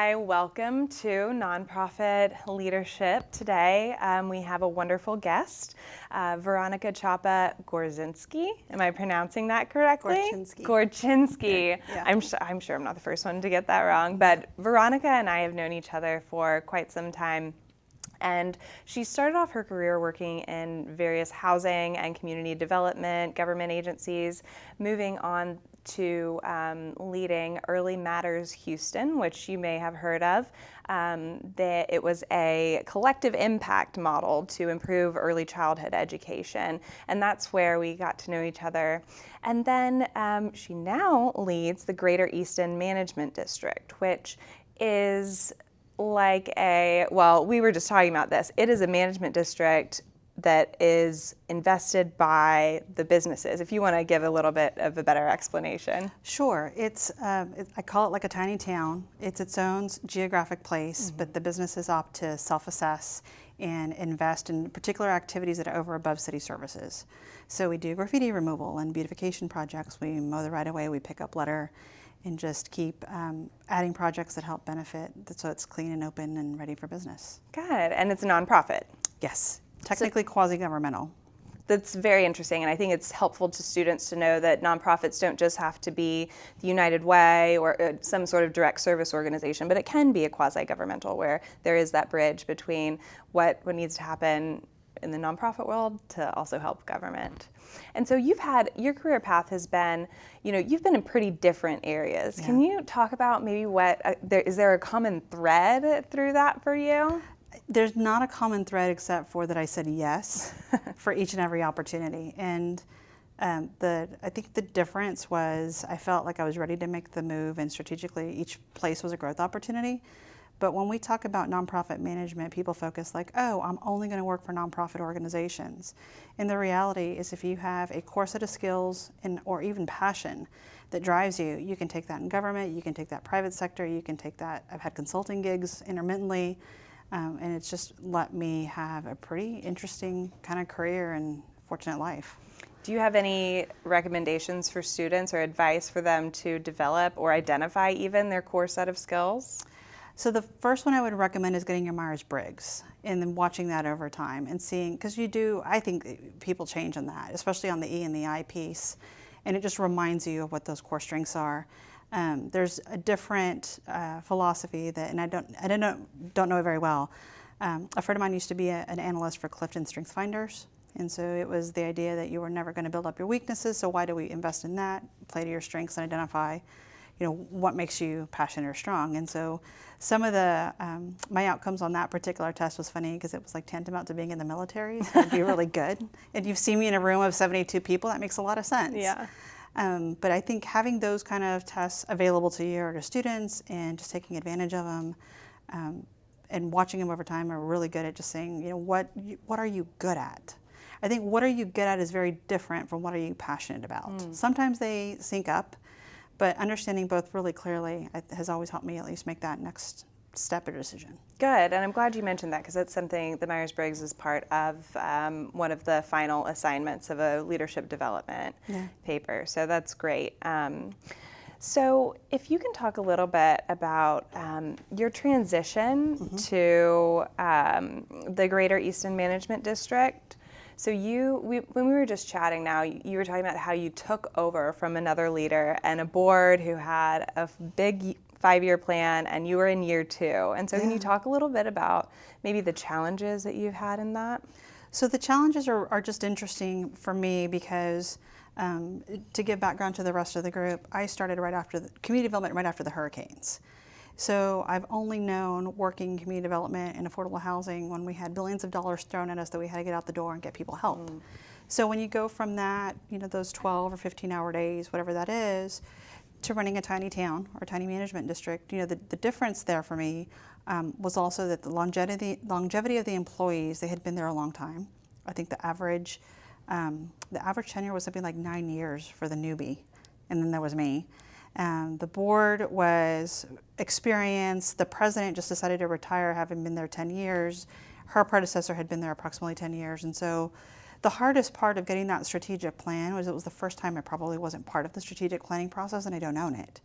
Hi, welcome to Nonprofit Leadership. Today we have a wonderful guest, Veronica Chapa-Gorzinski. Am I pronouncing that correctly? Gorzinski. Yeah. I'm sure I'm not the first one to get that wrong, but Veronica and I have known each other for quite some time. And she started off her career working in various housing and community development government agencies, moving on to leading Early Matters Houston, which you may have heard of. It was a collective impact model to improve early childhood education, and that's where we got to know each other. And then she now leads the Greater Easton Management District, which is like we were just talking about this. It is a management district that is invested by the businesses. If you want to give a little bit of a better explanation. Sure. I call it like a tiny town. It's its own geographic place, but the businesses opt to self-assess and invest in particular activities that are over above city services. So we do graffiti removal and beautification projects. We mow the right of way, we pick up litter, and just keep adding projects that help benefit so it's clean and open and ready for business. Good. And it's a nonprofit. Yes. Technically quasi-governmental. That's very interesting, and I think it's helpful to students to know that nonprofits don't just have to be the United Way or some sort of direct service organization, but it can be a quasi-governmental where there is that bridge between what needs to happen in the nonprofit world to also help government. And so your career path has been, you've been in pretty different areas. Yeah. Can you talk about maybe is there a common thread through that for you? There's not a common thread except for that I said yes for each and every opportunity. And I think the difference was I felt like I was ready to make the move, and strategically each place was a growth opportunity. But when we talk about nonprofit management, people focus like, oh, I'm only going to work for nonprofit organizations. And the reality is if you have a core set of skills or even passion that drives you, you can take that in government, you can take that private sector, you can take that. I've had consulting gigs intermittently. And it's just let me have a pretty interesting kind of career and fortunate life. Do you have any recommendations for students or advice for them to develop or identify even their core set of skills? So the first one I would recommend is getting your Myers-Briggs and then watching that over time and seeing, because I think people change on that, especially on the E and the I piece, and it just reminds you of what those core strengths are. There's a different philosophy and I don't know it very well. A friend of mine used to be an analyst for Clifton Strength Finders, and so it was the idea that you were never going to build up your weaknesses. So why do we invest in that? Play to your strengths and identify, what makes you passionate or strong. And so some of my outcomes on that particular test was funny because it was like tantamount to being in the military. So it'd be really good. And you've seen me in a room of 72 people. That makes a lot of sense. Yeah. But I think having those kind of tests available to you or to students and just taking advantage of them and watching them over time are really good at just saying, what are you good at? I think what are you good at is very different from what are you passionate about. Sometimes they sync up, but understanding both really clearly has always helped me at least make that next step or decision. Good, and I'm glad you mentioned that because that's something the Myers-Briggs is part of one of the final assignments of a leadership development paper, so that's great. So if you can talk a little bit about your transition to the Greater Easton Management District. So when we were just chatting now, you were talking about how you took over from another leader and a board who had a big 5-year plan, and you were in year 2. And so can you talk a little bit about maybe the challenges that you've had in that? So the challenges are just interesting for me because to give background to the rest of the group, I started right after the community development right after the hurricanes. So I've only known working community development and affordable housing when we had billions of dollars thrown at us that we had to get out the door and get people help. So when you go from that, those 12 or 15-hour days, whatever that is, to running a tiny town or a tiny management district, the difference there for me was also that the longevity of the employees, they had been there a long time. I think the average tenure was something like 9 years for the newbie, and then there was me. The board was experienced. The president just decided to retire, having been there 10 years. Her predecessor had been there approximately 10 years. And so the hardest part of getting that strategic plan was it was the first time I probably wasn't part of the strategic planning process, and I don't own it.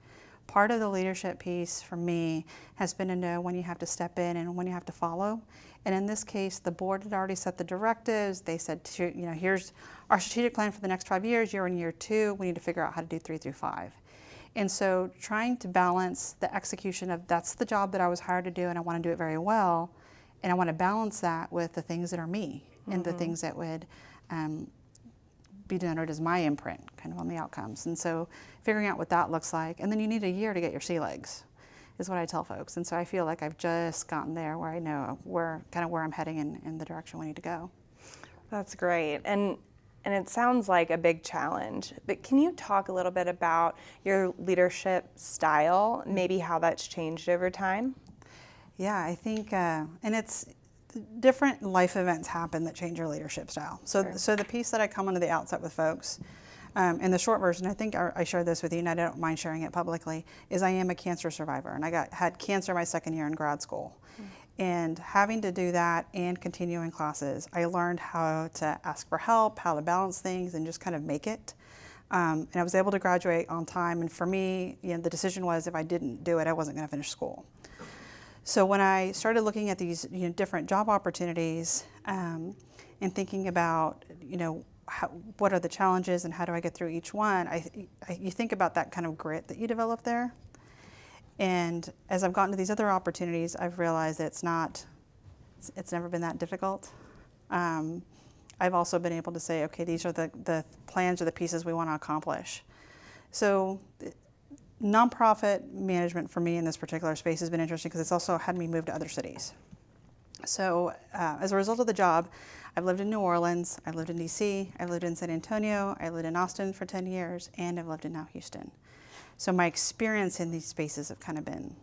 Part of the leadership piece for me has been to know when you have to step in and when you have to follow. And in this case, the board had already set the directives. They said, here's our strategic plan for the next 5 years. You're in year 2. We need to figure out how to do 3 through 5. And so trying to balance the execution of that's the job that I was hired to do and I want to do it very well. And I want to balance that with the things that are me and the things that would be denoted as my imprint kind of on the outcomes. And so figuring out what that looks like. And then you need a year to get your sea legs is what I tell folks. And so I feel like I've just gotten there where I know where I'm heading in the direction we need to go. That's great. And it sounds like a big challenge, but can you talk a little bit about your leadership style, maybe how that's changed over time? Yeah, I think, and it's different life events happen that change your leadership style. So, Sure. so the piece that I come onto the outset with folks, and the short version, I think I shared this with you and I don't mind sharing it publicly, is I am a cancer survivor and I had cancer my second year in grad school. And having to do that and continuing classes, I learned how to ask for help, how to balance things, and just kind of make it. And I was able to graduate on time. And for me, the decision was if I didn't do it, I wasn't going to finish school. So when I started looking at these different job opportunities and thinking about what are the challenges and how do I get through each one, you think about that kind of grit that you develop there. And as I've gotten to these other opportunities, I've realized that it's never been that difficult. I've also been able to say, okay, these are the plans or the pieces we want to accomplish. So nonprofit management for me in this particular space has been interesting because it's also had me move to other cities. So as a result of the job, I've lived in New Orleans, I've lived in DC, I've lived in San Antonio, I lived in Austin for 10 years, and I've lived in now Houston. So my experience in these spaces have kind of been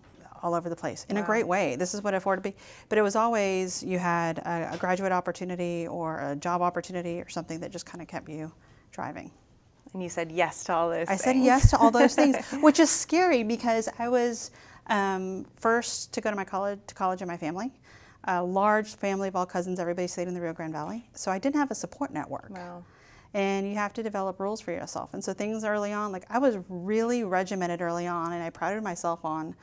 all over the place in a great way. This is what I afforded to be. But it was always you had a graduate opportunity or a job opportunity or something that just kind of kept you driving. And you said yes to all those things. I said yes to all those things, which is scary because I was first to go to college in my family. A large family of all cousins, everybody stayed in the Rio Grande Valley. So I didn't have a support network. Wow. And you have to develop rules for yourself. And so things early on, like I was really regimented early on, and I prided myself on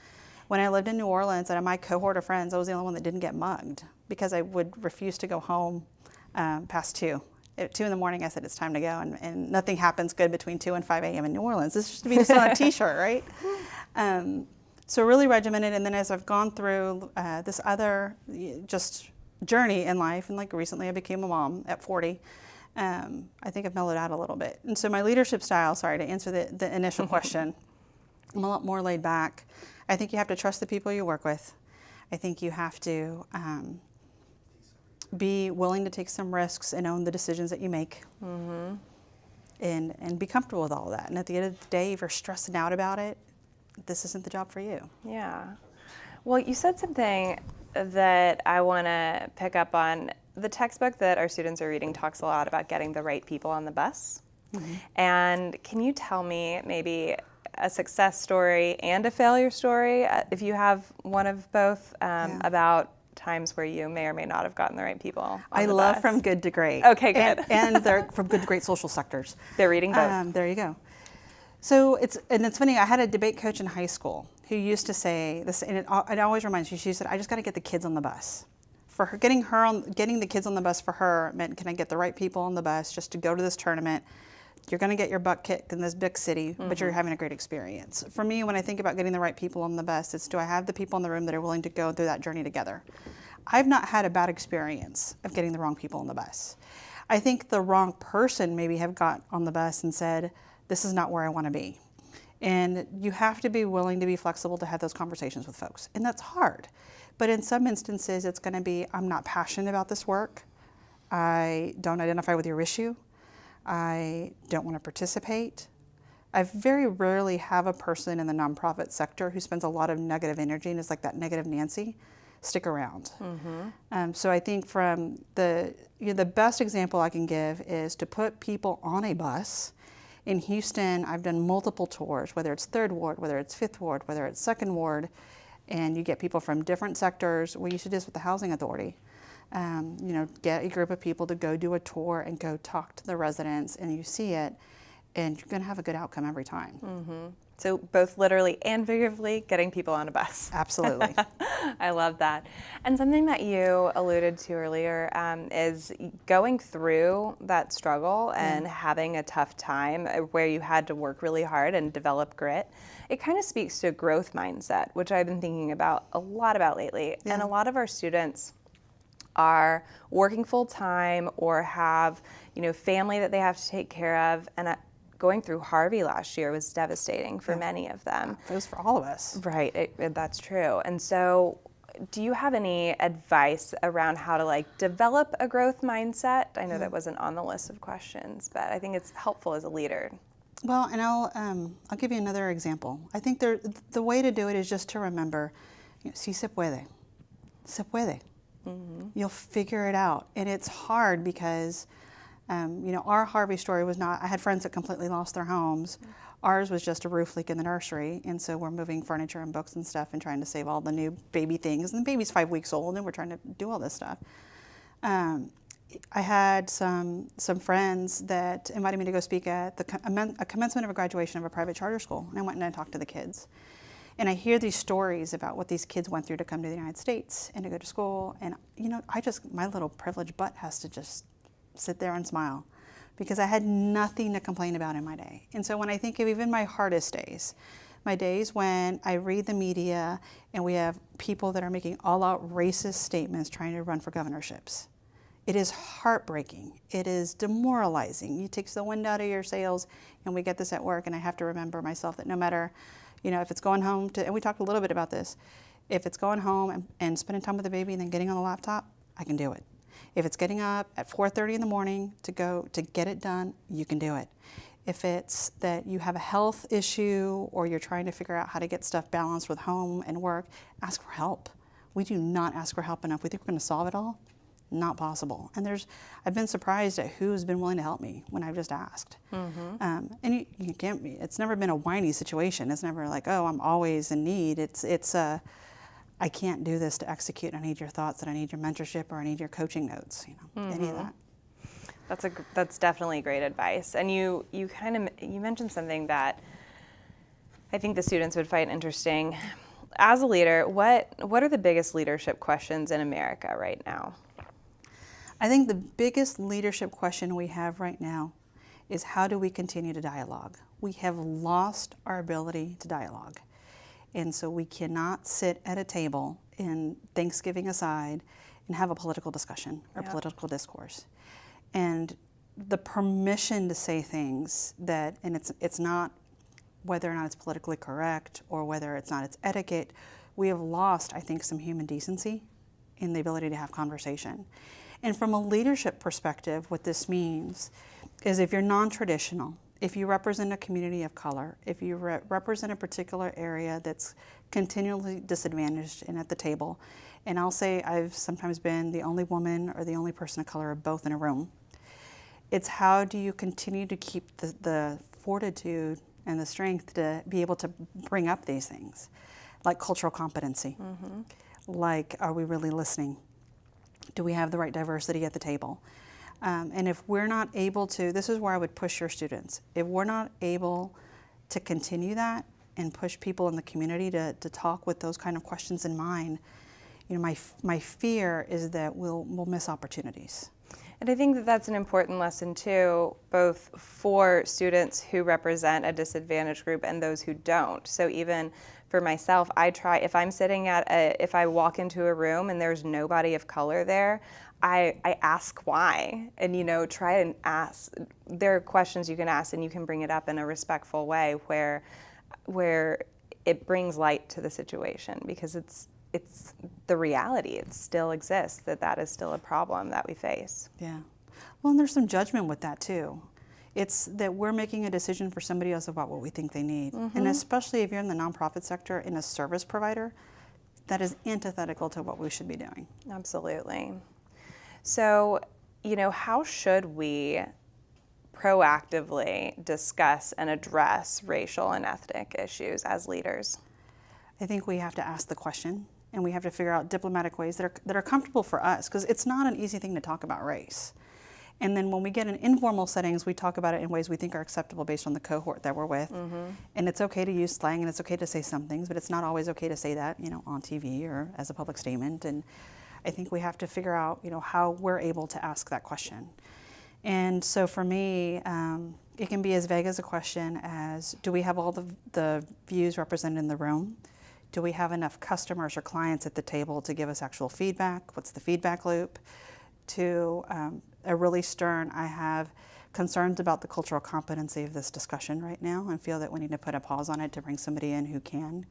when I lived in New Orleans and my cohort of friends, I was the only one that didn't get mugged because I would refuse to go home past 2. At 2 in the morning, I said, it's time to go. And nothing happens good between 2 and 5 a.m. in New Orleans. This used to be just on a t-shirt, right? So really regimented. And then as I've gone through this other just journey in life, and like recently I became a mom at 40, I think I've mellowed out a little bit. And so my leadership style, sorry, to answer the initial question, I'm a lot more laid back. I think you have to trust the people you work with. I think you have to be willing to take some risks and own the decisions that you make. And be comfortable with all of that. And at the end of the day, if you're stressing out about it, this isn't the job for you. Yeah. Well, you said something that I want to pick up on. The textbook that our students are reading talks a lot about getting the right people on the bus. And can you tell me maybe a success story and a failure story, if you have one of both, about times where you may or may not have gotten the right people on I the love bus? From Good to Great. Okay, good. And they're from good to great social sectors. They're reading both. There you go. So it's funny, I had a debate coach in high school who used to say this, and it always reminds me, she said, I just got to get the kids on the bus. For her, getting the kids on the bus for her meant, can I get the right people on the bus just to go to this tournament? You're going to get your butt kicked in this big city, but you're having a great experience. For me, when I think about getting the right people on the bus, it's do I have the people in the room that are willing to go through that journey together? I've not had a bad experience of getting the wrong people on the bus. I think the wrong person maybe have got on the bus and said, this is not where I want to be. And you have to be willing to be flexible to have those conversations with folks. And that's hard. But in some instances, it's going to be, I'm not passionate about this work. I don't identify with your issue. I don't want to participate. I very rarely have a person in the nonprofit sector who spends a lot of negative energy and is like that negative Nancy stick around. So I think from the best example I can give is to put people on a bus. In Houston, I've done multiple tours, whether it's 3rd Ward, whether it's 5th Ward, whether it's 2nd Ward, and you get people from different sectors. We used to do this with the Housing Authority. Get a group of people to go do a tour and go talk to the residents, and you see it, and you're going to have a good outcome every time. So both literally and figuratively getting people on a bus. Absolutely. I love that. And something that you alluded to earlier is going through that struggle and having a tough time where you had to work really hard and develop grit. It kind of speaks to a growth mindset, which I've been thinking about a lot about lately. Yeah. And a lot of our students are working full time or have, family that they have to take care of. And going through Harvey last year was devastating for many of them. It was for all of us. Right, that's true. And so do you have any advice around how to develop a growth mindset? I know that wasn't on the list of questions, but I think it's helpful as a leader. Well, and I'll give you another example. I think the way to do it is just to remember, si se puede, se puede. You'll figure it out. And it's hard because, our Harvey story was not, I had friends that completely lost their homes. Ours was just a roof leak in the nursery. And so we're moving furniture and books and stuff and trying to save all the new baby things. And the baby's 5 weeks old and we're trying to do all this stuff. I had some friends that invited me to go speak at a commencement of a graduation of a private charter school. And I went and I talked to the kids. And I hear these stories about what these kids went through to come to the United States and to go to school. And, my little privileged butt has to just sit there and smile because I had nothing to complain about in my day. And so when I think of even my hardest days, my days when I read the media and we have people that are making all-out racist statements trying to run for governorships, it is heartbreaking. It is demoralizing. It takes the wind out of your sails, and we get this at work, and I have to remember myself that no matter, if it's going home to, and we talked a little bit about this, if it's going home and spending time with the baby and then getting on the laptop, I can do it. If it's getting up at 4:30 in the morning to get it done, you can do it. If it's that you have a health issue or you're trying to figure out how to get stuff balanced with home and work, ask for help. We do not ask for help enough. We think we're going to solve it all. Not possible. And I've been surprised at who's been willing to help me when I've just asked. And you can't be, it's never been a whiny situation. It's never like, oh, I'm always in need. It's I can't do this to execute. I need your thoughts and I need your mentorship or I need your coaching notes, any of that. That's definitely great advice. And you mentioned something that I think the students would find interesting. As a leader, what are the biggest leadership questions in America right now? I think the biggest leadership question we have right now is how do we continue to dialogue? We have lost our ability to dialogue. And so we cannot sit at a table, in Thanksgiving aside, and have a political discussion or political discourse. And the permission to say things that, and it's not whether or not it's politically correct or whether it's not it's etiquette, we have lost, I think, some human decency in the ability to have conversation. And from a leadership perspective, what this means is if you're non-traditional, if you represent a community of color, if you represent a particular area that's continually disadvantaged and at the table, and I'll say I've sometimes been the only woman or the only person of color or both in a room, it's how do you continue to keep the fortitude and the strength to be able to bring up these things, like cultural competency, like are we really listening? Do we have the right diversity at the table? And if we're not able to, this is where I would push your students. If we're not able to continue that and push people in the community to talk with those kind of questions in mind, my fear is that we'll miss opportunities. And I think that that's an important lesson too, both for students who represent a disadvantaged group and those who don't. So even for myself, I try, if I'm sitting if I walk into a room and there's nobody of color there, I ask why, and try and ask. There are questions you can ask, and you can bring it up in a respectful way where it brings light to the situation, because it's the reality. It still exists, that is still a problem that we face. Yeah. Well, and there's some judgment with that too. It's that we're making a decision for somebody else about what we think they need. And especially if you're in the nonprofit sector in a service provider, that is antithetical to what we should be doing. Absolutely. So, how should we proactively discuss and address racial and ethnic issues as leaders? I think we have to ask the question, and we have to figure out diplomatic ways that are comfortable for us, because it's not an easy thing to talk about race. And then when we get in informal settings, we talk about it in ways we think are acceptable based on the cohort that we're with. And it's okay to use slang and it's okay to say some things, but it's not always okay to say that, on TV or as a public statement. And I think we have to figure out, how we're able to ask that question. And so for me, it can be as vague as a question as, do we have all the views represented in the room? Do we have enough customers or clients at the table to give us actual feedback? What's the feedback loop? To a really stern, I have concerns about the cultural competency of this discussion right now and feel that we need to put a pause on it to bring somebody in who can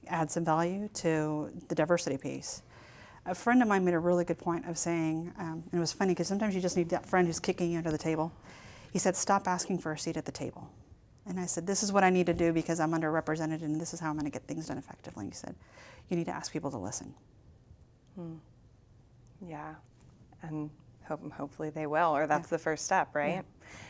add some value to the diversity piece. A friend of mine made a really good point of saying, and it was funny because sometimes you just need that friend who's kicking you under the table. He said, stop asking for a seat at the table. And I said, this is what I need to do because I'm underrepresented and this is how I'm going to get things done effectively. And he said, you need to ask people to listen. Yeah, and hopefully they will, or that's the first step, right?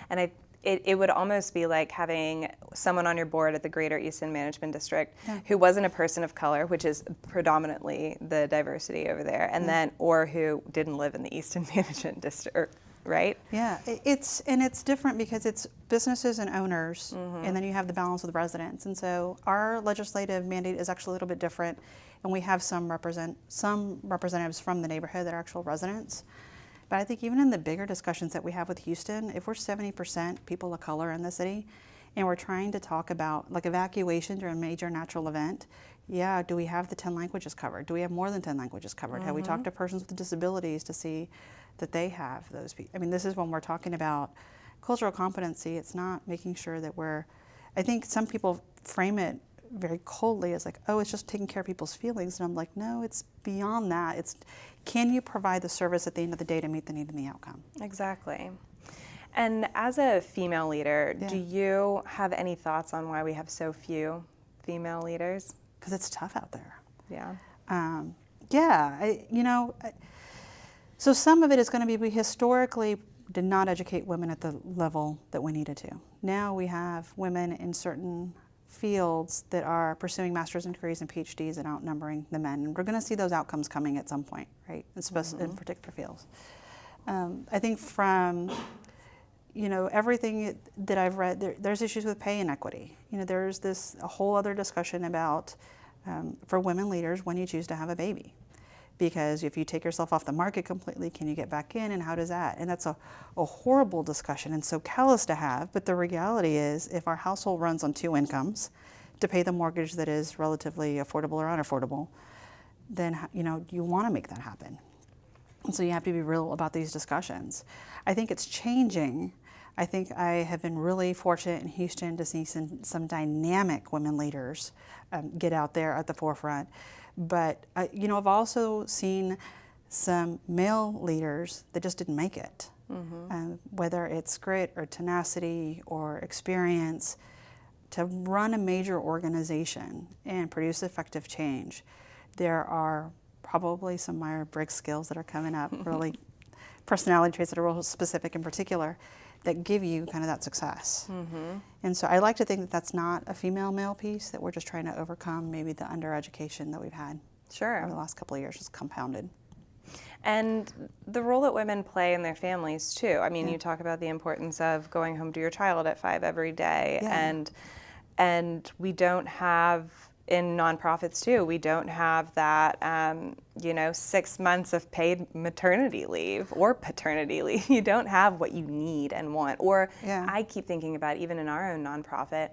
And it would almost be like having someone on your board at the Greater Easton Management District who wasn't a person of color, which is predominantly the diversity over there, and then, or who didn't live in the Easton Management District, right? Yeah, it's different because it's businesses and owners, and then you have the balance of the residents. And so our legislative mandate is actually a little bit different, and we have some representatives from the neighborhood that are actual residents. But I think even in the bigger discussions that we have with Houston, if we're 70% people of color in the city, and we're trying to talk about like evacuation during a major natural event, do we have the 10 languages covered? Do we have more than 10 languages covered? Have we talked to persons with disabilities to see that they have those people? I mean, this is when we're talking about cultural competency. It's not making sure that I think some people frame it very coldly as like, oh, it's just taking care of people's feelings. And I'm like, no, it's beyond that. It's, can you provide the service at the end of the day to meet the need and the outcome? Exactly. And as a female leader, do you have any thoughts on why we have so few female leaders? Because it's tough out there. Yeah. So some of it is going to be we historically did not educate women at the level that we needed to. Now we have women in certain fields that are pursuing master's degrees and PhDs and outnumbering the men. And we're going to see those outcomes coming at some point, right? Especially in particular fields. I think from, everything that I've read, there's issues with pay inequity. There's a whole other discussion about, for women leaders, when you choose to have a baby. Because if you take yourself off the market completely, can you get back in, and how does that? And that's a horrible discussion and so callous to have, but the reality is if our household runs on 2 incomes to pay the mortgage that is relatively affordable or unaffordable, then you want to make that happen. And so you have to be real about these discussions. I think it's changing. I think I have been really fortunate in Houston to see some dynamic women leaders get out there at the forefront. But, I've also seen some male leaders that just didn't make it, whether it's grit or tenacity or experience to run a major organization and produce effective change. There are probably some Myers-Briggs skills that are coming up, really personality traits that are real specific in particular, that give you kind of that success. And so I like to think that that's not a female-male piece, that we're just trying to overcome maybe the undereducation that we've had over the last couple of years is compounded. And the role that women play in their families too. I mean, you talk about the importance of going home to your child at 5 every day, and we don't have, in nonprofits too, we don't have that, 6 months of paid maternity leave or paternity leave. You don't have what you need and want. Or I keep thinking about, even in our own nonprofit,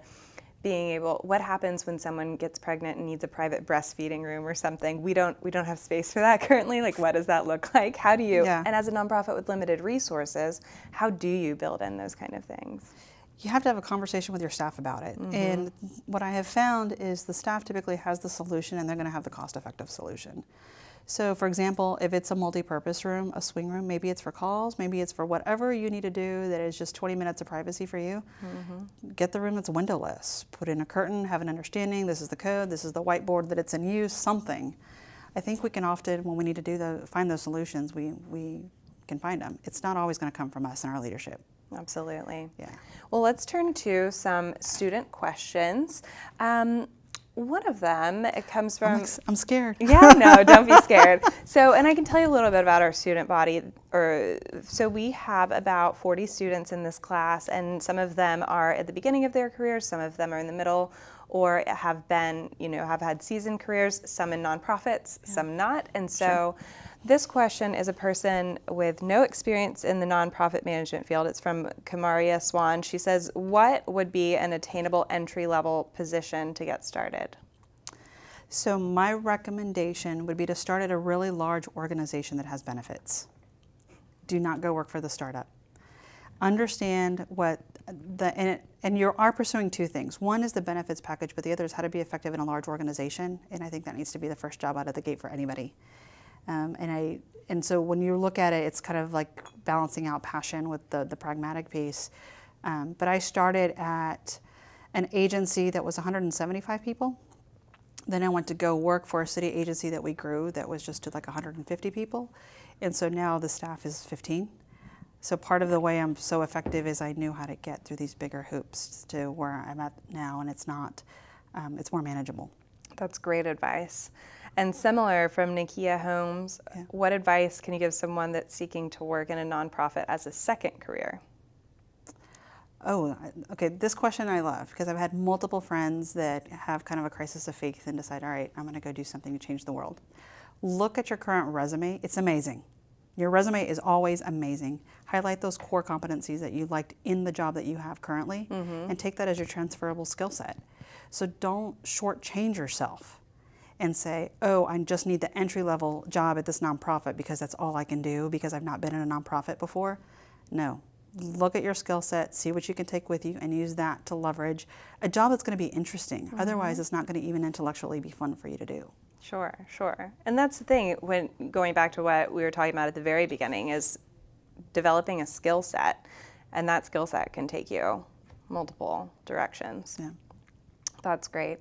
what happens when someone gets pregnant and needs a private breastfeeding room or something? We don't have space for that currently. Like, what does that look like? How do you, and as a nonprofit with limited resources, how do you build in those kind of things? You have to have a conversation with your staff about it. And what I have found is the staff typically has the solution and they're going to have the cost-effective solution. So for example, if it's a multi-purpose room, a swing room, maybe it's for calls, maybe it's for whatever you need to do that is just 20 minutes of privacy for you. Get the room that's windowless, put in a curtain, have an understanding, this is the code, this is the whiteboard that it's in use, something. I think we can often, when we need to find those solutions, we can find them. It's not always going to come from us and our leadership. Absolutely. Yeah. Well, let's turn to some student questions. One of them, it comes I'm, from, like, I'm scared. yeah, no, don't be scared. So, and I can tell you a little bit about our student body. So we have about 40 students in this class, and some of them are at the beginning of their careers, some of them are in the middle, or have been, have had seasoned careers, some in nonprofits, some not. And so this question is a person with no experience in the nonprofit management field. It's from Kamaria Swan. She says, what would be an attainable entry-level position to get started? So my recommendation would be to start at a really large organization that has benefits. Do not go work for the startup. Understand what and you are pursuing two things. One is the benefits package, but the other is how to be effective in a large organization. And I think that needs to be the first job out of the gate for anybody. And so when you look at it, it's kind of like balancing out passion with the pragmatic piece. But I started at an agency that was 175 people. Then I went to go work for a city agency that we grew that was just to like 150 people. And so now the staff is 15. So part of the way I'm so effective is I knew how to get through these bigger hoops to where I'm at now, and it's not, it's more manageable. That's great advice. And similar from Nakia Holmes, what advice can you give someone that's seeking to work in a nonprofit as a second career? Oh, okay, this question I love because I've had multiple friends that have kind of a crisis of faith and decide, all right, I'm going to go do something to change the world. Look at your current resume. It's amazing. Your resume is always amazing. Highlight those core competencies that you liked in the job that you have currently and take that as your transferable skill set. So don't shortchange yourself and say, oh, I just need the entry-level job at this nonprofit because that's all I can do because I've not been in a nonprofit before. No. Look at your skill set, see what you can take with you, and use that to leverage a job that's going to be interesting. Otherwise, it's not going to even intellectually be fun for you to do. Sure, sure. And that's the thing, when going back to what we were talking about at the very beginning, is developing a skill set, and that skill set can take you multiple directions. Yeah. That's great.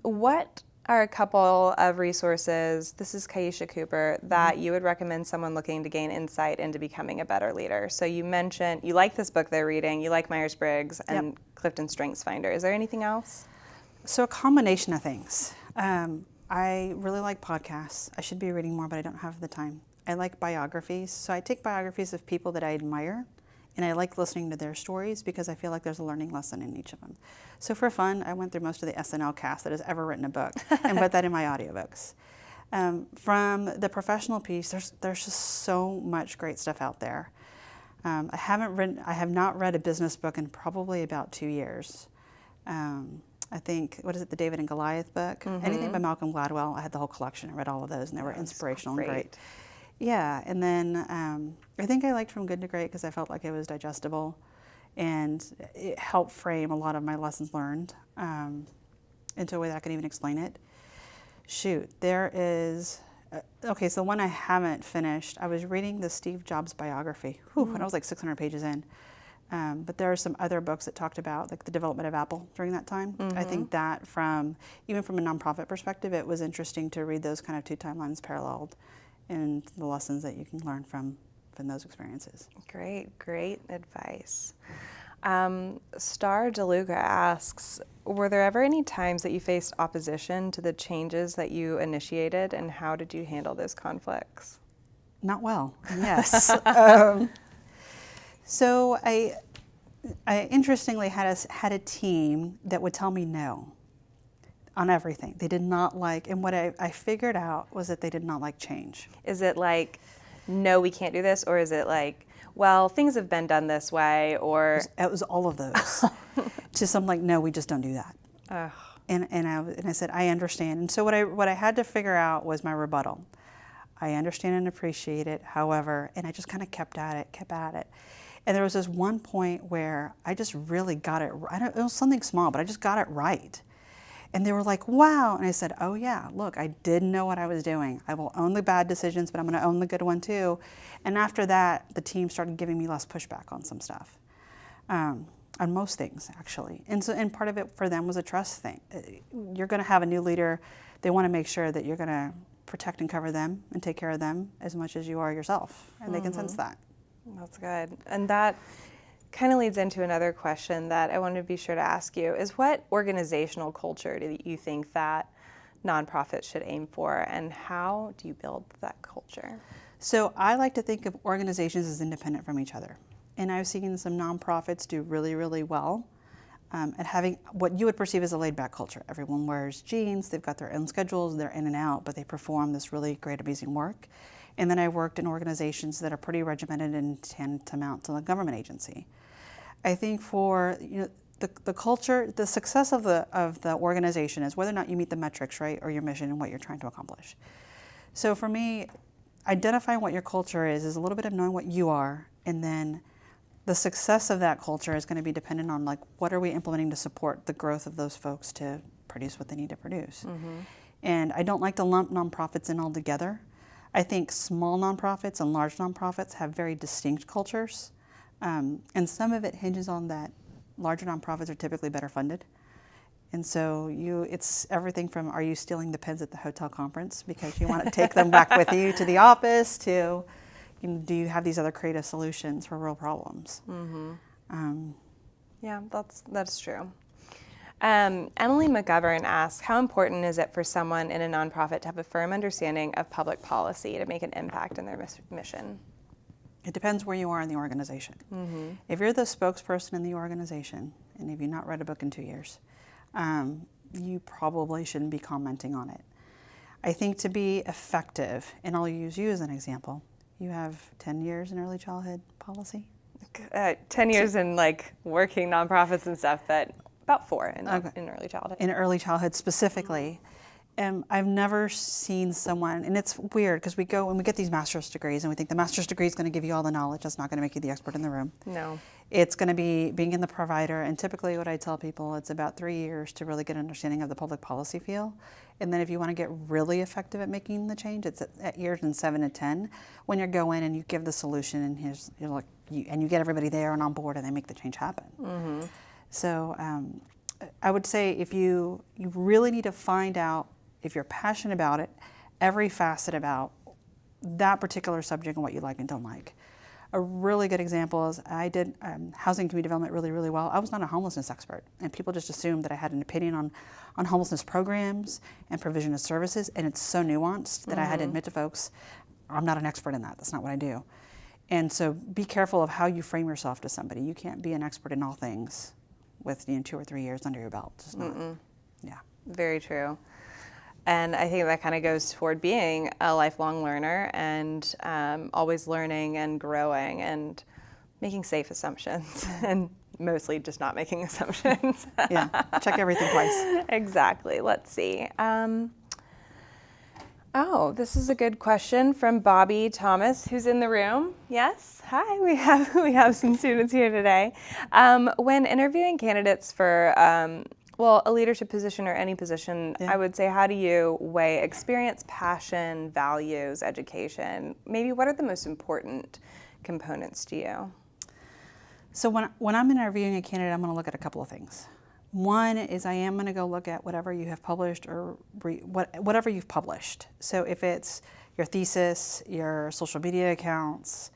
What are a couple of resources, this is Kaisha Cooper, that you would recommend someone looking to gain insight into becoming a better leader? So you mentioned you like this book they're reading, you like Myers-Briggs and Clifton Strengths Finder. Is there anything else? So a combination of things. I really like podcasts. I should be reading more, but I don't have the time. I like biographies. So I take biographies of people that I admire, and I like listening to their stories because I feel like there's a learning lesson in each of them. So for fun, I went through most of the SNL cast that has ever written a book and put that in my audiobooks. From the professional piece, there's just so much great stuff out there. I have not read a business book in probably about 2 years. I think, what is it, the David and Goliath book? Anything by Malcolm Gladwell. I had the whole collection. I read all of those, and they were inspirational and great. Yeah, and then I think I liked From Good to Great because I felt like it was digestible, and it helped frame a lot of my lessons learned into a way that I could even explain it. Shoot, there is, okay, so one I haven't finished, I was reading the Steve Jobs biography, and I was like 600 pages in. But there are some other books that talked about like the development of Apple during that time. I think that even from a nonprofit perspective, it was interesting to read those kind of two timelines paralleled and the lessons that you can learn from those experiences. Great, great advice. Star DeLuca asks, were there ever any times that you faced opposition to the changes that you initiated, and how did you handle those conflicts? Not well, yes. So I interestingly had a team that would tell me no on everything. They did not like, and what I figured out was that they did not like change. Is it like, no, we can't do this, or is it like, well, things have been done this way, or? It was all of those. To some like, no, we just don't do that. Ugh. And I said, I understand. And so what I had to figure out was my rebuttal. I understand and appreciate it, however, and I just kind of kept at it. And there was this one point where I just really got it right. It was something small, but I just got it right. And they were like, wow. And I said, oh yeah, look, I didn't know what I was doing. I will own the bad decisions, but I'm going to own the good one too. And after that, the team started giving me less pushback on some stuff, on most things actually. And part of it for them was a trust thing. You're going to have a new leader. They want to make sure that you're going to protect and cover them and take care of them as much as you are yourself. And they can sense that. That's good. And that kind of leads into another question that I wanted to be sure to ask you is what organizational culture do you think that nonprofits should aim for, and how do you build that culture? So I like to think of organizations as independent from each other. And I've seen some nonprofits do really, really well at having what you would perceive as a laid-back culture. Everyone wears jeans, they've got their own schedules, they're in and out, but they perform this really great, amazing work. And then I worked in organizations that are pretty regimented and tend to mount to a government agency. I think for the culture, the success of the organization is whether or not you meet the metrics, right, or your mission and what you're trying to accomplish. So for me, identifying what your culture is a little bit of knowing what you are, and then the success of that culture is going to be dependent on like what are we implementing to support the growth of those folks to produce what they need to produce. Mm-hmm. And I don't like to lump nonprofits in all together. I think small nonprofits and large nonprofits have very distinct cultures, and some of it hinges on that larger nonprofits are typically better funded. And so it's everything from are you stealing the pens at the hotel conference because you want to take them back with you to the office to do you have these other creative solutions for real problems? Mm-hmm. Yeah, that's true. Emily McGovern asks, how important is it for someone in a nonprofit to have a firm understanding of public policy to make an impact in their mission? It depends where you are in the organization. Mm-hmm. If you're the spokesperson in the organization, and if you've not read a book in 2 years, you probably shouldn't be commenting on it. I think to be effective, and I'll use you as an example, you have 10 years in early childhood policy? 10 years in like working nonprofits and stuff, but about 4 in early childhood. In early childhood specifically. I've never seen someone, and it's weird because we go and we get these master's degrees and we think the master's degree is going to give you all the knowledge. That's not going to make you the expert in the room. No. It's going to be being in the provider, and typically what I tell people, it's about 3 years to really get an understanding of the public policy field. And then if you want to get really effective at making the change, it's at years in 7 to 10 when you go in and you give the solution and and you get everybody there and on board and they make the change happen. Mm-hmm. So I would say if you really need to find out if you're passionate about it, every facet about that particular subject and what you like and don't like. A really good example is I did housing and community development really, really well. I was not a homelessness expert, and people just assumed that I had an opinion on homelessness programs and provision of services, and it's so nuanced that I had to admit to folks, I'm not an expert in that. That's not what I do. And so be careful of how you frame yourself to somebody. You can't be an expert in all things with 2 or 3 years under your belt. Just not. Yeah. Very true. And I think that kind of goes toward being a lifelong learner and always learning and growing and making safe assumptions and mostly just not making assumptions. Yeah, check everything twice. Exactly. Let's see. This is a good question from Bobby Thomas, who's in the room. Yes. Hi. We have some students here today. When interviewing candidates for a leadership position or any position, yeah. I would say, how do you weigh experience, passion, values, education? Maybe what are the most important components to you? So when I'm interviewing a candidate, I'm going to look at a couple of things. One is I am going to go look at whatever you have published or whatever you've published. So if it's your thesis, your social media accounts,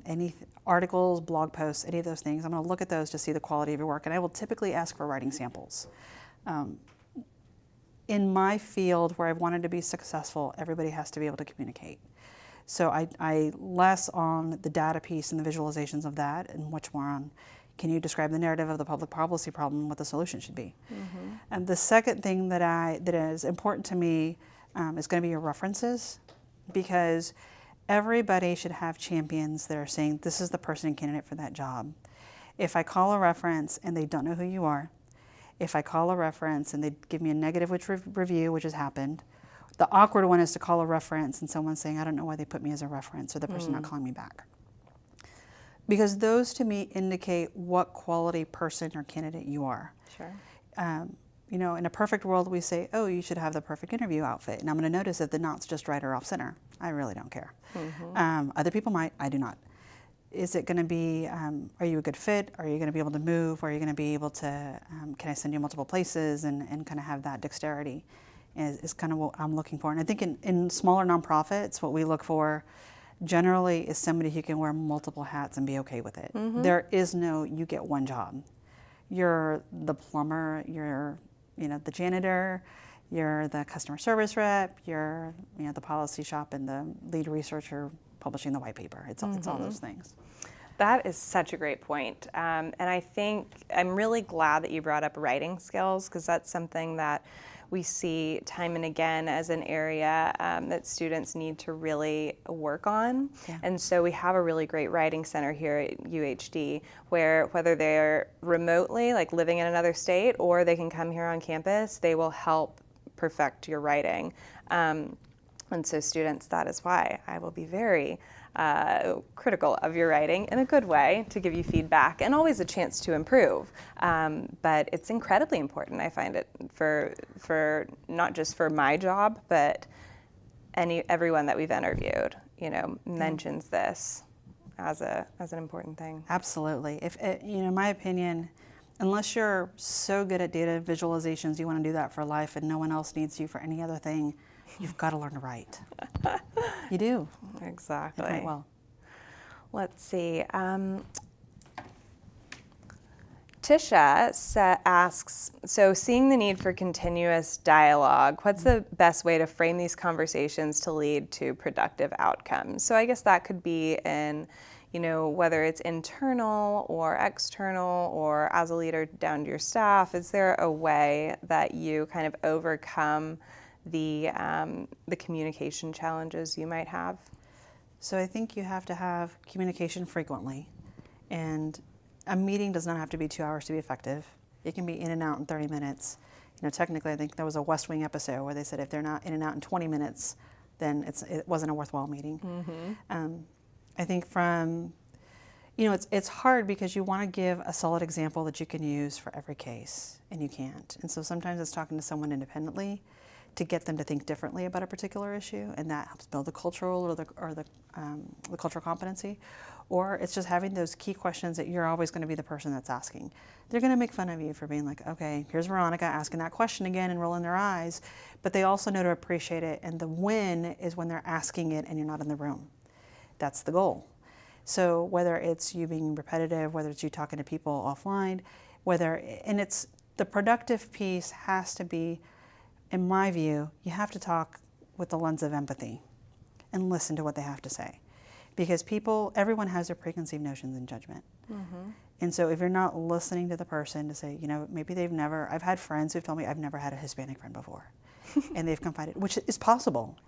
any articles, blog posts, any of those things, I'm going to look at those to see the quality of your work, and I will typically ask for writing samples. In my field where I've wanted to be successful, everybody has to be able to communicate. So I less on the data piece and the visualizations of that, and much more on, can you describe the narrative of the public policy problem and what the solution should be? Mm-hmm. And the second thing that is important to me is going to be your references, because everybody should have champions that are saying, this is the person and candidate for that job. If I call a reference and they don't know who you are, if I call a reference and they give me a negative review, which has happened, the awkward one is to call a reference and someone saying, I don't know why they put me as a reference, or the person not calling me back. Because those to me indicate what quality person or candidate you are. Sure. In a perfect world, we say, oh, you should have the perfect interview outfit. And I'm going to notice if the knot's just right or off center. I really don't care. Mm-hmm. Other people might, I do not. Is it going to be, are you a good fit? Are you going to be able to move? Are you going to be able to, can I send you multiple places and kind of have that dexterity is kind of what I'm looking for. And I think in smaller nonprofits, what we look for generally is somebody who can wear multiple hats and be okay with it. There is no, you get one job. You're the plumber, you're, the janitor, you're the customer service rep, you're, the policy shop and the lead researcher publishing the white paper. It's all those things. That is such a great point. And I think I'm really glad that you brought up writing skills, because that's something that we see time and again as an area that students need to really work on. Yeah. And so we have a really great writing center here at UHD, where whether they're remotely, like living in another state, or they can come here on campus, they will help perfect your writing. And so students, that is why I will be very critical of your writing in a good way, to give you feedback and always a chance to improve. But it's incredibly important. I find it for not just for my job, but everyone that we've interviewed, mentions this as an important thing. Absolutely. If in my opinion, unless you're so good at data visualizations, you want to do that for life, and no one else needs you for any other thing, you've got to learn to write. You do. Exactly. Quite well. Let's see. Tisha asks, so seeing the need for continuous dialogue, what's the best way to frame these conversations to lead to productive outcomes? So I guess that could be in, whether it's internal or external, or as a leader down to your staff. Is there a way that you kind of overcome the communication challenges you might have? So I think you have to have communication frequently, and a meeting does not have to be 2 hours to be effective. It can be in and out in 30 minutes. Technically, I think there was a West Wing episode where they said if they're not in and out in 20 minutes, then it wasn't a worthwhile meeting. I think it's hard because you want to give a solid example that you can use for every case, and you can't. And so sometimes it's talking to someone independently to get them to think differently about a particular issue, and that helps build the cultural or the cultural competency. Or it's just having those key questions that you're always going to be the person that's asking. They're going to make fun of you for being like, okay, here's Veronica asking that question again and rolling their eyes, but they also know to appreciate it, and the win is when they're asking it and you're not in the room. That's the goal. So whether it's you being repetitive, whether it's you talking to people offline, and it's the productive piece has to be, in my view, you have to talk with the lens of empathy and listen to what they have to say. Because everyone has their preconceived notions and judgment. And so if you're not listening to the person to say, maybe I've had friends who've told me I've never had a Hispanic friend before. And they've confided, which is possible.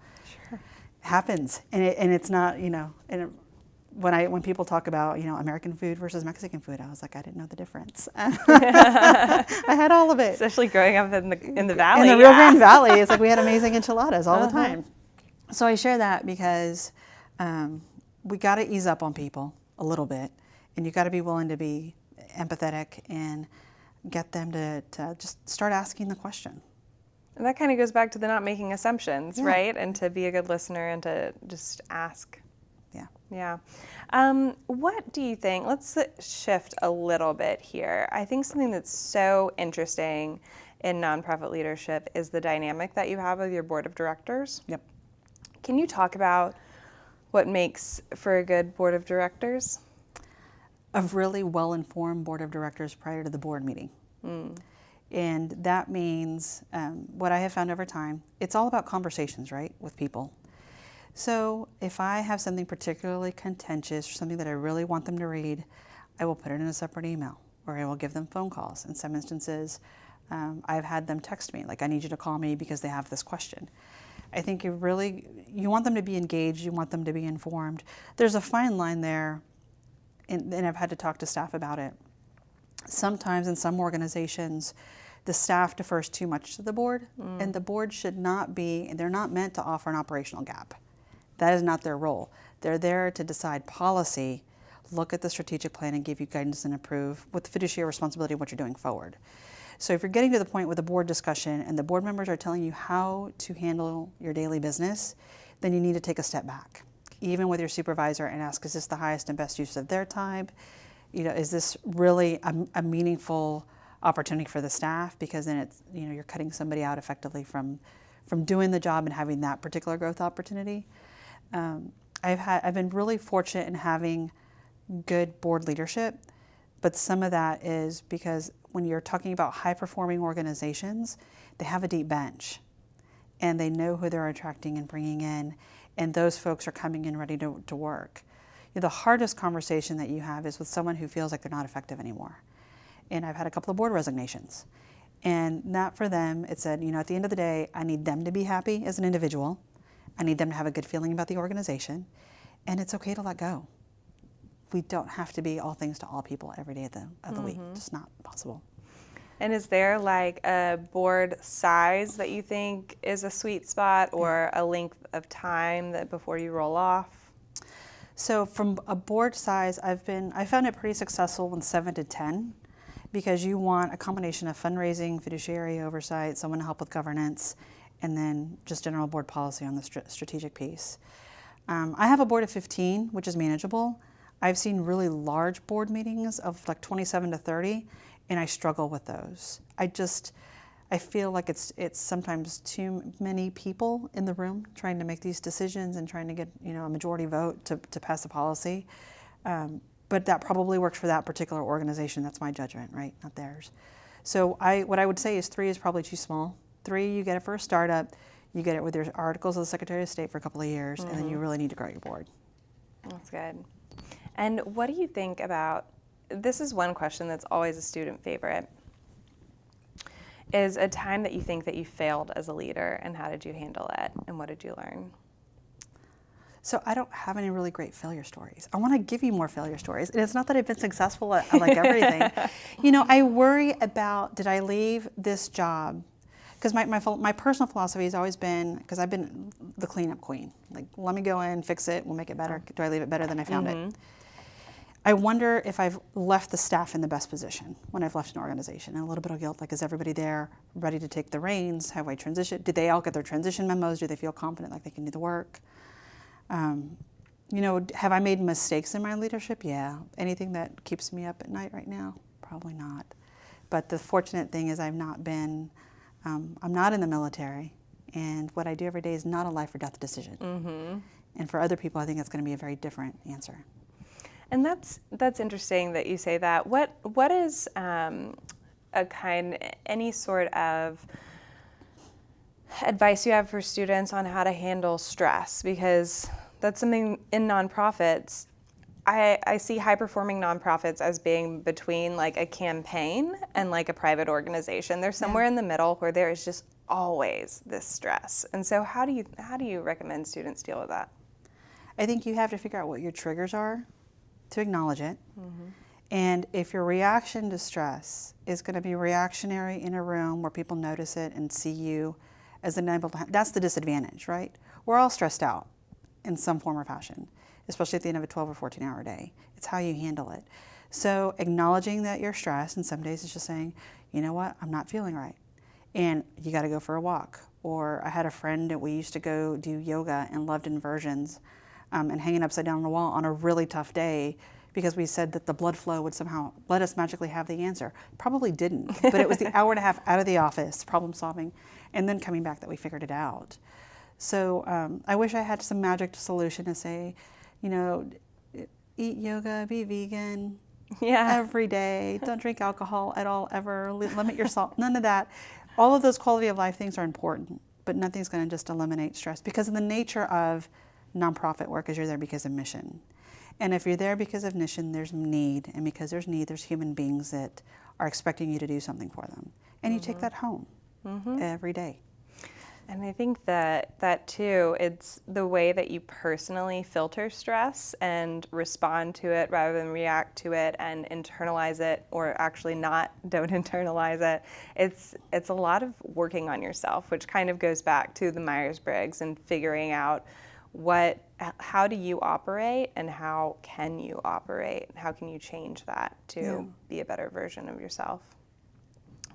Sure. Happens. And it's not, when people talk about, American food versus Mexican food, I was like, I didn't know the difference. I had all of it. Especially growing up in the valley. In the Rio Grande Valley, it's like we had amazing enchiladas all the time. So I share that because we got to ease up on people a little bit, and you got to be willing to be empathetic and get them to just start asking the question. And that kind of goes back to the not making assumptions, Yeah. right? And to be a good listener and to just ask. Yeah. Yeah. What do you think? Let's shift a little bit here. I think something that's so interesting in nonprofit leadership is the dynamic that you have with your board of directors. Yep. Can you talk about what makes for a good board of directors? A really well-informed board of directors prior to the board meeting. And that means what I have found over time, it's all about conversations, right, with people. So if I have something particularly contentious or something that I really want them to read, I will put it in a separate email, or I will give them phone calls. In some instances, I've had them text me, like, I need you to call me because they have this question. I think you want them to be engaged, you want them to be informed. There's a fine line there, and I've had to talk to staff about it. Sometimes in some organizations, the staff defers too much to the board, and the board they're not meant to offer an operational gap. That is not their role. They're there to decide policy, look at the strategic plan, and give you guidance and approve with the fiduciary responsibility of what you're doing forward. So if you're getting to the point with a board discussion and the board members are telling you how to handle your daily business, then you need to take a step back, even with your supervisor, and ask, is this the highest and best use of their time? Is this really a meaningful opportunity for the staff? Because then it's, you're cutting somebody out effectively from doing the job and having that particular growth opportunity. I've been really fortunate in having good board leadership, but some of that is because when you're talking about high-performing organizations, they have a deep bench, and they know who they're attracting and bringing in, and those folks are coming in ready to work. The hardest conversation that you have is with someone who feels like they're not effective anymore. And I've had a couple of board resignations. And that for them, it said, at the end of the day, I need them to be happy as an individual. I need them to have a good feeling about the organization. And it's okay to let go. We don't have to be all things to all people every day of the week. It's not possible. And is there like a board size that you think is a sweet spot, or a length of time that before you roll off? So from a board size, I found it pretty successful with 7 to 10, because you want a combination of fundraising, fiduciary oversight, someone to help with governance, and then just general board policy on the strategic piece. I have a board of 15, which is manageable. I've seen really large board meetings of like 27 to 30, and I struggle with those. I feel like it's sometimes too many people in the room trying to make these decisions and trying to get a majority vote to pass a policy. But that probably works for that particular organization. That's my judgment, right? Not theirs. So what I would say is 3 is probably too small. 3, you get it for a startup. You get it with your articles of the Secretary of State for a couple of years, and then you really need to grow your board. That's good. And what do you think about, this is one question that's always a student favorite, is a time that you think that you failed as a leader, and how did you handle it, and what did you learn? So I don't have any really great failure stories. I want to give you more failure stories. And it's not that I've been successful at like everything. I worry about, did I leave this job? Because my personal philosophy has always been, because I've been the cleanup queen. Like, let me go in, fix it, we'll make it better. Do I leave it better than I found it? I wonder if I've left the staff in the best position when I've left an organization. And a little bit of guilt, like, is everybody there ready to take the reins? Have I transitioned? Did they all get their transition memos? Do they feel confident like they can do the work? Have I made mistakes in my leadership? Yeah. Anything that keeps me up at night right now? Probably not. But the fortunate thing is I'm not in the military, and what I do every day is not a life or death decision. And for other people, I think it's going to be a very different answer. And that's interesting that you say that. What is any sort of advice you have for students on how to handle stress? Because that's something in nonprofits. I see high-performing nonprofits as being between like a campaign and like a private organization. They're somewhere in the middle where there is just always this stress. And so how do you recommend students deal with that? I think you have to figure out what your triggers are to acknowledge it. And if your reaction to stress is going to be reactionary in a room where people notice it and see you as unable to, that's the disadvantage, right? We're all stressed out in some form or fashion, especially at the end of a 12 or 14-hour day. It's how you handle it. So acknowledging that you're stressed, and some days it's just saying, you know what, I'm not feeling right, and you got to go for a walk. Or I had a friend that we used to go do yoga and loved inversions, and hanging upside down on the wall on a really tough day, because we said that the blood flow would somehow let us magically have the answer. Probably didn't, but it was the hour and a half out of the office, problem solving, and then coming back that we figured it out. So I wish I had some magic solution to say, eat yoga, be vegan every day, don't drink alcohol at all ever, limit your salt, none of that. All of those quality of life things are important, but nothing's going to just eliminate stress, because of the nature of nonprofit work is you're there because of mission. And if you're there because of mission, there's need, and because there's need, there's human beings that are expecting you to do something for them. And you take that home every day. And I think that too, it's the way that you personally filter stress and respond to it rather than react to it and internalize it, or actually don't internalize it. It's a lot of working on yourself, which kind of goes back to the Myers-Briggs and figuring out how do you operate and how can you operate? How can you change that to be a better version of yourself?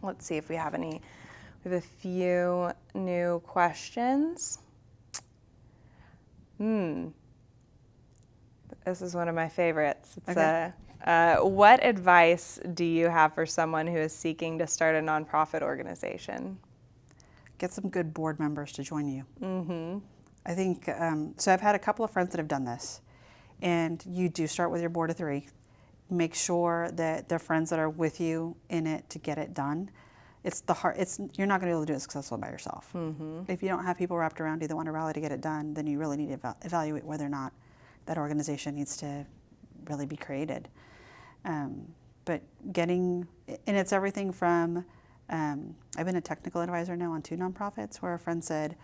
Let's see if we have any. We have a few new questions. This is one of my favorites. It's okay. What advice do you have for someone who is seeking to start a nonprofit organization? Get some good board members to join you. I think, so I've had a couple of friends that have done this, and you do start with your board of 3. Make sure that they're friends that are with you in it to get it done. You're not going to be able to do it successfully by yourself. If you don't have people wrapped around you that want to rally to get it done, then you really need to evaluate whether or not that organization needs to really be created. But and it's everything from, I've been a technical advisor now on 2 nonprofits where a friend said,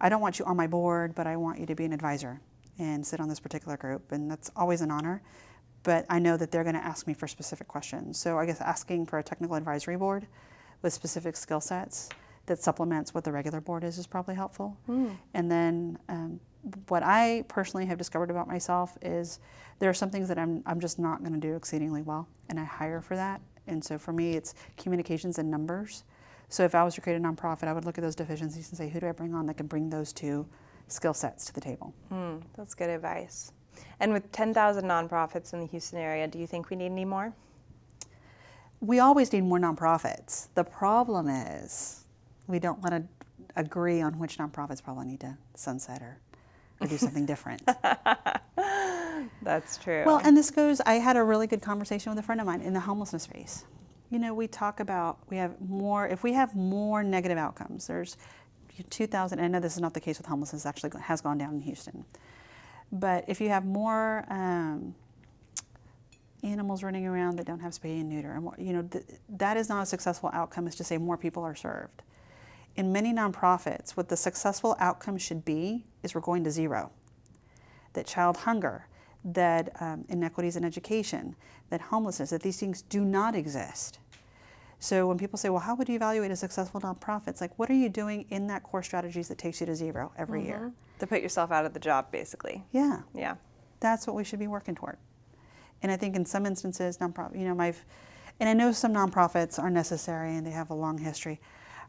I don't want you on my board, but I want you to be an advisor and sit on this particular group. And that's always an honor, but I know that they're going to ask me for specific questions. So I guess asking for a technical advisory board with specific skill sets that supplements what the regular board is probably helpful. And then what I personally have discovered about myself is there are some things that I'm just not going to do exceedingly well, and I hire for that. And so for me, it's communications and numbers. So if I was to create a nonprofit, I would look at those deficiencies and say, who do I bring on that can bring those 2 skill sets to the table? That's good advice. And with 10,000 nonprofits in the Houston area, do you think we need any more? We always need more nonprofits. The problem is we don't want to agree on which nonprofits probably need to sunset or do something different. That's true. Well, and I had a really good conversation with a friend of mine in the homelessness space. You know, we talk about if we have more negative outcomes, there's 2,000, I know this is not the case with homelessness, actually has gone down in Houston. But if you have more animals running around that don't have spay and neuter, and more, that is not a successful outcome, is to say more people are served. In many nonprofits, what the successful outcome should be is we're going to 0. That child hunger, that inequities in education, that homelessness, that these things do not exist. So when people say, well, how would you evaluate a successful nonprofit? It's like, what are you doing in that core strategies that takes you to 0 every year? To put yourself out of the job, basically. Yeah. Yeah. That's what we should be working toward. And I think in some instances, and I know some nonprofits are necessary and they have a long history.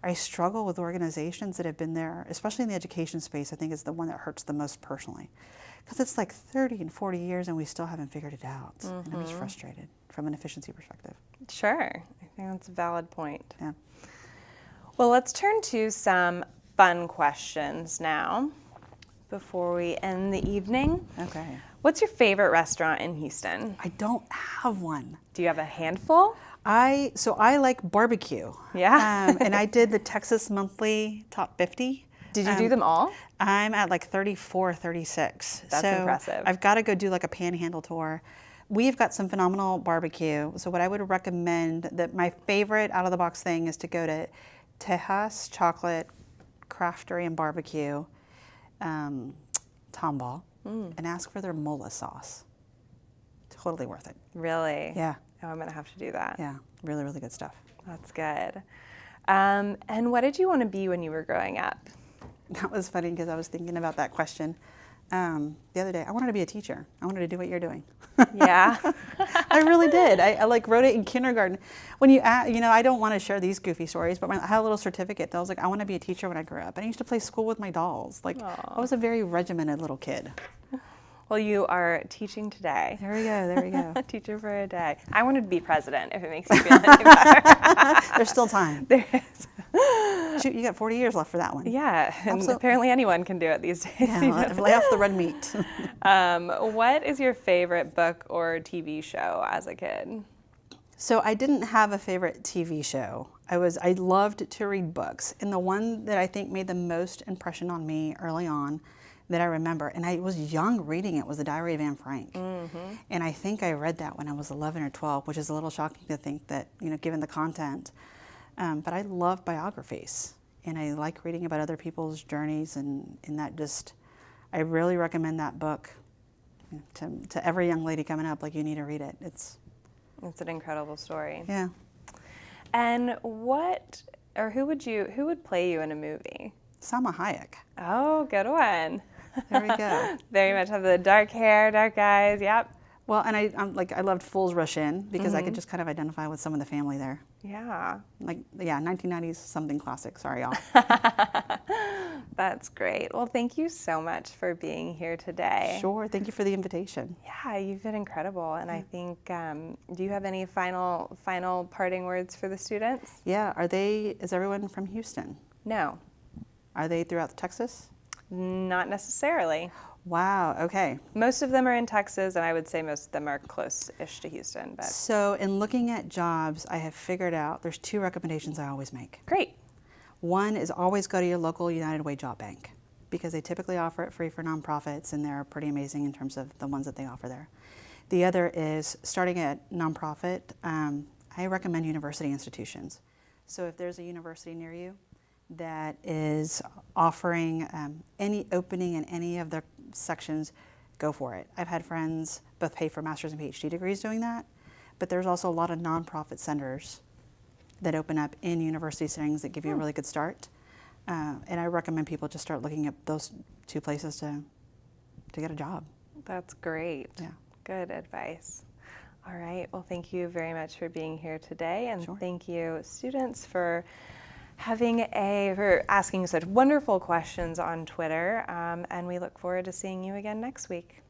I struggle with organizations that have been there, especially in the education space. I think is the one that hurts the most personally. Because it's like 30 and 40 years and we still haven't figured it out. And I'm just frustrated from an efficiency perspective. Sure. I think that's a valid point. Yeah. Well, let's turn to some fun questions now before we end the evening. Okay. What's your favorite restaurant in Houston? I don't have one. Do you have a handful? I like barbecue. Yeah. And I did the Texas Monthly Top 50. Did you do them all? I'm at like 34, 36. That's impressive. I've got to go do like a panhandle tour. We've got some phenomenal barbecue. So what I would recommend, that my favorite out of the box thing is to go to Tejas Chocolate Craftery and Barbecue, Tomball, and ask for their mola sauce. Totally worth it. Really? Yeah. Oh, I'm going to have to do that. Yeah, really, really good stuff. That's good. And what did you want to be when you were growing up? That was funny because I was thinking about that question the other day. I wanted to be a teacher. I wanted to do what you're doing. Yeah. I really did. I like wrote it in kindergarten. When I don't want to share these goofy stories, but I had a little certificate that was like, I want to be a teacher when I grew up. And I used to play school with my dolls. Like, Aww. I was a very regimented little kid. Well, you are teaching today. There we go. There we go. Teacher for a day. I wanted to be president, if it makes you feel any better. There's still time. There is. Shoot, you got 40 years left for that one. Yeah, and Absolutely. Apparently anyone can do it these days. Yeah, lay off the red meat. What is your favorite book or TV show as a kid? So I didn't have a favorite TV show. I loved to read books. And the one that I think made the most impression on me early on that I remember, and I was young reading it, was The Diary of Anne Frank. And I think I read that when I was 11 or 12, which is a little shocking to think that, given the content. But I love biographies, and I like reading about other people's journeys, and I really recommend that book to every young lady coming up. Like, you need to read it. It's an incredible story. Yeah. And who would play you in a movie? Salma Hayek. Oh, good one. There we go. Very much have the dark hair, dark eyes. Yep. Well, and I loved Fools Rush In because I could just kind of identify with some of the family there. Yeah. 1990s something classic. Sorry, y'all. That's great. Well, thank you so much for being here today. Sure. Thank you for the invitation. Yeah, you've been incredible. And I think, do you have any final parting words for the students? Yeah. Is everyone from Houston? No. Are they throughout Texas? Not necessarily. Wow, okay. Most of them are in Texas, and I would say most of them are close-ish to Houston, but So in looking at jobs, I have figured out there's 2 recommendations I always make. great. One is always go to your local United Way job bank because they typically offer it free for nonprofits, and they're pretty amazing in terms of the ones that they offer there. The other is starting a nonprofit. I recommend university institutions. So if there's a university near you that is offering any opening in any of their sections, go for it. I've had friends both pay for master's and PhD degrees doing that, but there's also a lot of nonprofit centers that open up in university settings that give you a really good start. And I recommend people just start looking at those 2 places to get a job. That's great. Yeah. Good advice. All right. Well, thank you very much for being here today, and Sure. thank you, students, for asking such wonderful questions on Twitter. And we look forward to seeing you again next week.